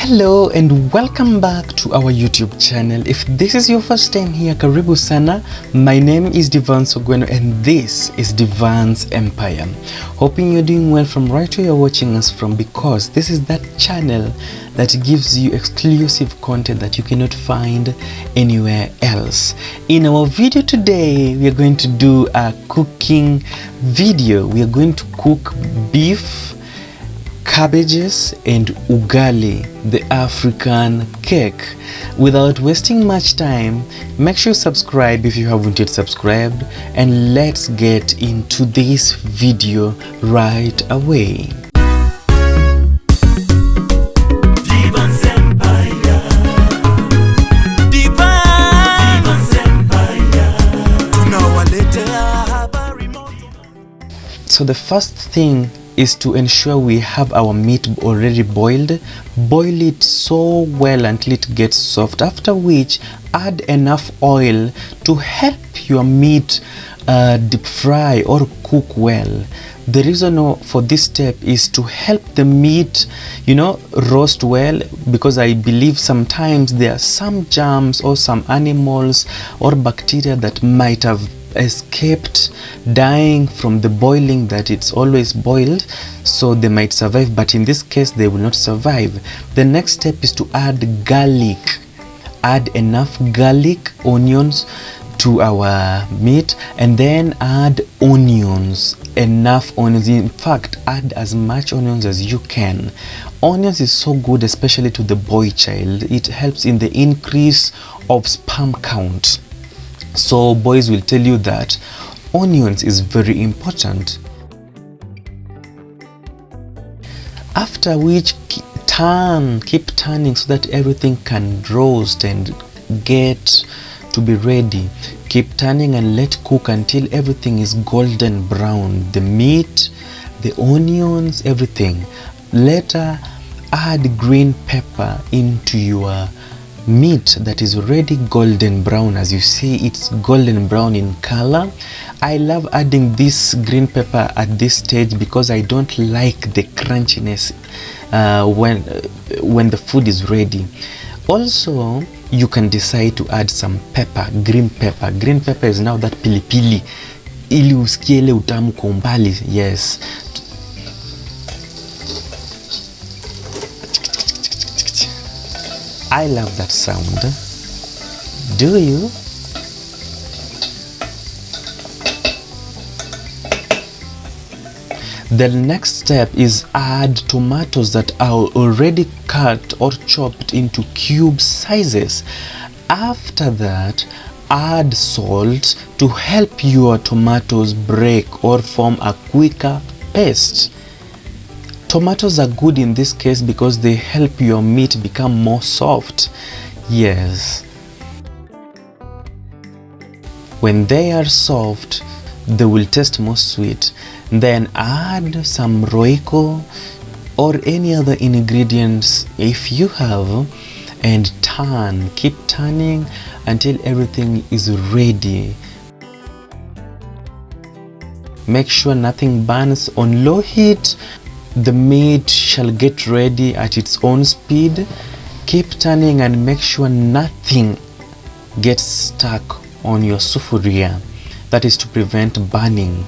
Hello and welcome back to our YouTube channel. If this is your first time here, karibu sana. My name is Devance and this is Devance Empire. Hoping you're doing well from right where you're watching us from, because this is that channel that gives you exclusive content that you cannot find anywhere else. In our video today, we are going to do a cooking video. We are going to cook beef, cabbages and ugali, the African cake. Without wasting much time, make sure you subscribe if you haven't yet subscribed, and let's get into this video right away. So the first thing is to ensure we have our meat already boiled. Boil it so well until it gets soft, after which add enough oil to help your meat deep fry or cook well. The reason for this step is to help the meat, roast well, because I believe sometimes there are some germs or some animals or bacteria that might have escaped dying from the boiling, that it's always boiled, so they might survive, but in this case they will not survive. The next step is to add garlic. Add enough garlic, onions to our meat, and then add onions, enough onions. In fact, add as much onions as you can. Onions is so good, especially to the boy child. It helps in the increase of sperm count. So boys will tell you that onions is very important. After which, keep turning so that everything can roast and get to be ready. Keep turning and let cook until everything is golden brown. The meat, the onions, everything. Later, add green pepper into your meat that is already golden brown. As you see, it's golden brown in color. I love adding this green pepper at this stage because I don't like the crunchiness when the food is ready. Also, you can decide to add some pepper, green pepper. Green pepper is now that pilipili, ili usikie ile utamu kwa umbali. Yes. I love that sound. Do you? The next step is add tomatoes that are already cut or chopped into cube sizes. After that, add salt to help your tomatoes break or form a quicker paste. Tomatoes are good in this case because they help your meat become more soft. Yes. When they are soft, they will taste more sweet. Then add some roiko or any other ingredients if you have, and turn. Keep turning until everything is ready. Make sure nothing burns. On low heat, the meat shall get ready at its own speed. Keep turning and make sure nothing gets stuck on your sufuria. That is to prevent burning.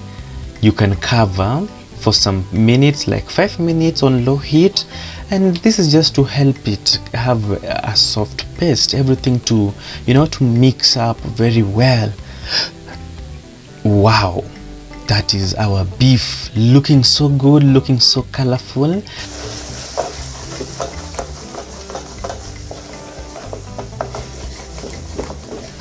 You can cover for some minutes, like 5 minutes on low heat, and this is just to help it have a soft paste, everything to mix up very well. Wow. That is our beef, looking so good, looking so colorful.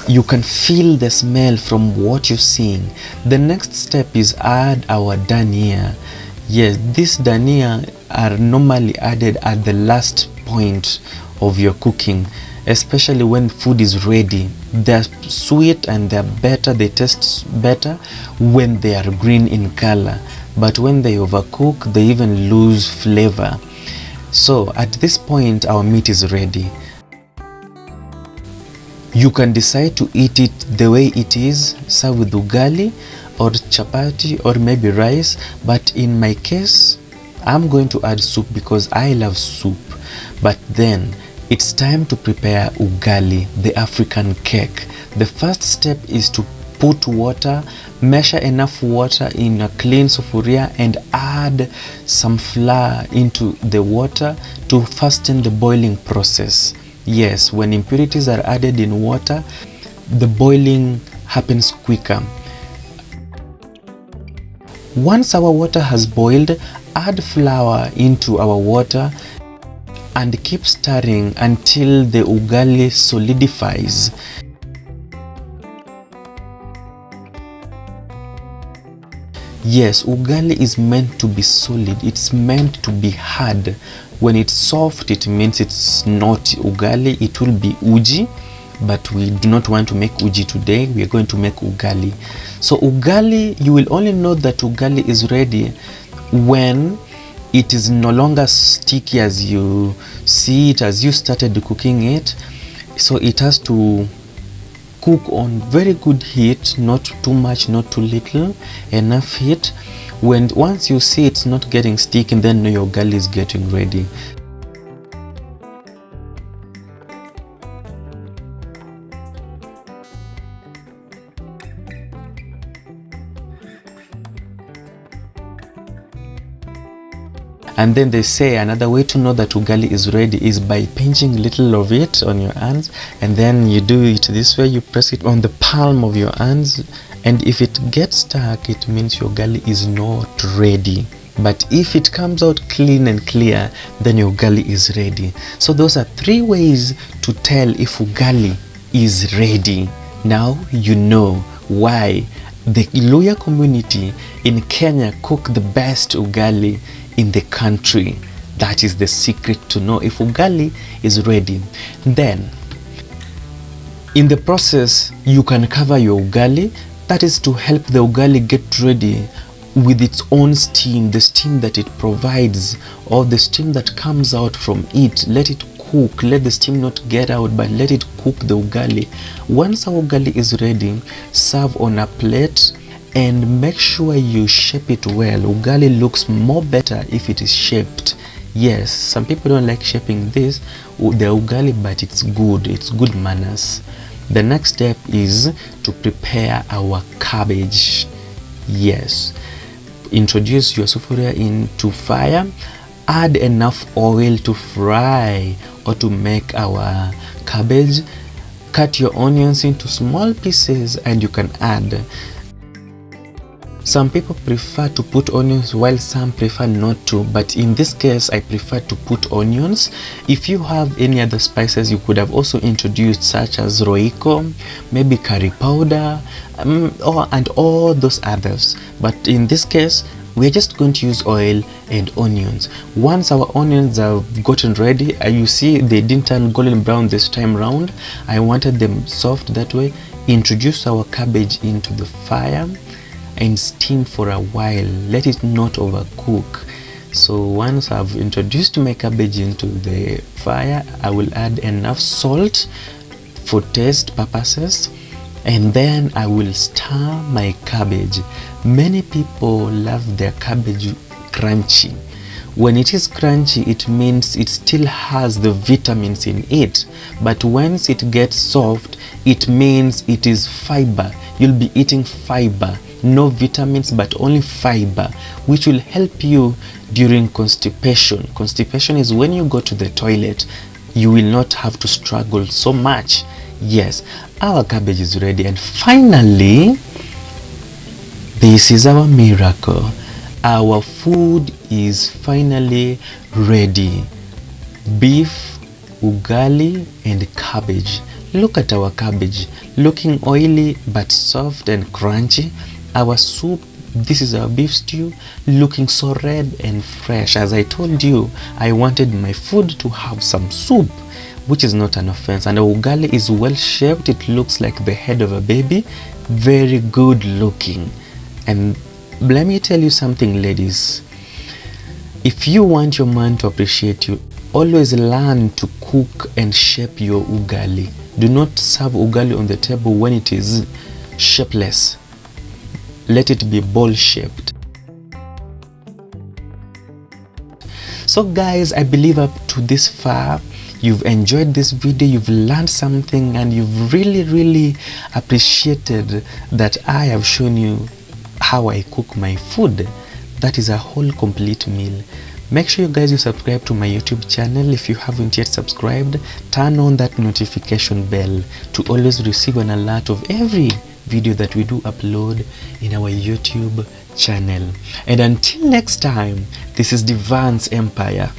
You can feel the smell from what you're seeing. The next step is add our dania. Yes, these dania are normally added at the last point of your cooking, especially when food is ready. They're sweet and they're better, they taste better when they are green in color, but when they overcook, they even lose flavor. So at this point, our meat is ready. You can decide to eat it the way it is, serve with ugali or chapati or maybe rice, but in my case, I'm going to add soup because I love soup. But then it's time to prepare ugali, the African cake. The first step is to put water, measure enough water in a clean sufuria and add some flour into the water to fasten the boiling process. Yes, when impurities are added in water, the boiling happens quicker. Once our water has boiled, add flour into our water and keep stirring until the ugali solidifies. Yes, ugali is meant to be solid. It's meant to be hard. When it's soft, it means it's not ugali. It will be uji, but we do not want to make uji today. We are going to make ugali. So ugali, you will only know that ugali is ready when it is no longer sticky as you see it, as you started cooking it. So it has to cook on very good heat, not too much, not too little, enough heat. Once you see it's not getting sticky, then know your ugali is getting ready. And then they say another way to know that ugali is ready is by pinching little of it on your hands, and then you do it this way. You press it on the palm of your hands, and if it gets stuck, it means your ugali is not ready. But if it comes out clean and clear, then your ugali is ready. So those are 3 ways to tell if ugali is ready. Now you know why the Luya community in Kenya cook the best ugali in the country. That is the secret to know if ugali is ready. Then in the process, you can cover your ugali. That is to help the ugali get ready with its own steam, the steam that it provides, or the steam that comes out from it. Let it cook. Let the steam not get out, but let it cook the ugali. Once our ugali is ready, serve on a plate and make sure you shape it well. Ugali looks more better if it is shaped. Yes, some people don't like shaping the ugali, but it's good manners. The next step is to prepare our cabbage. Yes, introduce your sufuria into fire, add enough oil to fry or to make our cabbage. Cut your onions into small pieces and you can add. Some people prefer to put onions while some prefer not to, but in this case I prefer to put onions. If you have any other spices you could have also introduced, such as roiko, maybe curry powder, and all those others, but in this case we're just going to use oil and onions. Once our onions have gotten ready, you see they didn't turn golden brown this time round. I wanted them soft that way. Introduce our cabbage into the fire and steam for a while. Let it not overcook. So once I've introduced my cabbage into the fire, I will add enough salt for taste purposes, and then I will stir my cabbage. Many people love their cabbage crunchy. When it is crunchy, it means it still has the vitamins in it, but once it gets soft, it means it is fiber. You'll be eating fiber, no vitamins but only fiber, which will help you during constipation. Constipation is when you go to the toilet, you will not have to struggle so much. Yes, our cabbage is ready. And finally, this is our miracle. Our food is finally ready. Beef, ugali and cabbage. Look at our cabbage, looking oily but soft and crunchy. Our soup, this is our beef stew, looking so red and fresh. As I told you, I wanted my food to have some soup, which is not an offense. And our ugali is well shaped. It looks like the head of a baby. Very good looking. And let me tell you something, ladies. If you want your man to appreciate you, always learn to cook and shape your ugali. Do not serve ugali on the table when it is shapeless. Let it be ball shaped. So guys, I believe up to this far you've enjoyed this video, you've learned something, and you've really appreciated that I have shown you how I cook my food. That is a whole complete meal. Make sure you guys subscribe to my YouTube channel. If you haven't yet subscribed, turn on that notification bell to always receive an alert of every video that we do upload in our YouTube channel. And until next time, this is Devance Empire.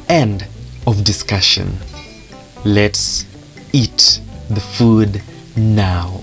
End of discussion. Let's eat the food now.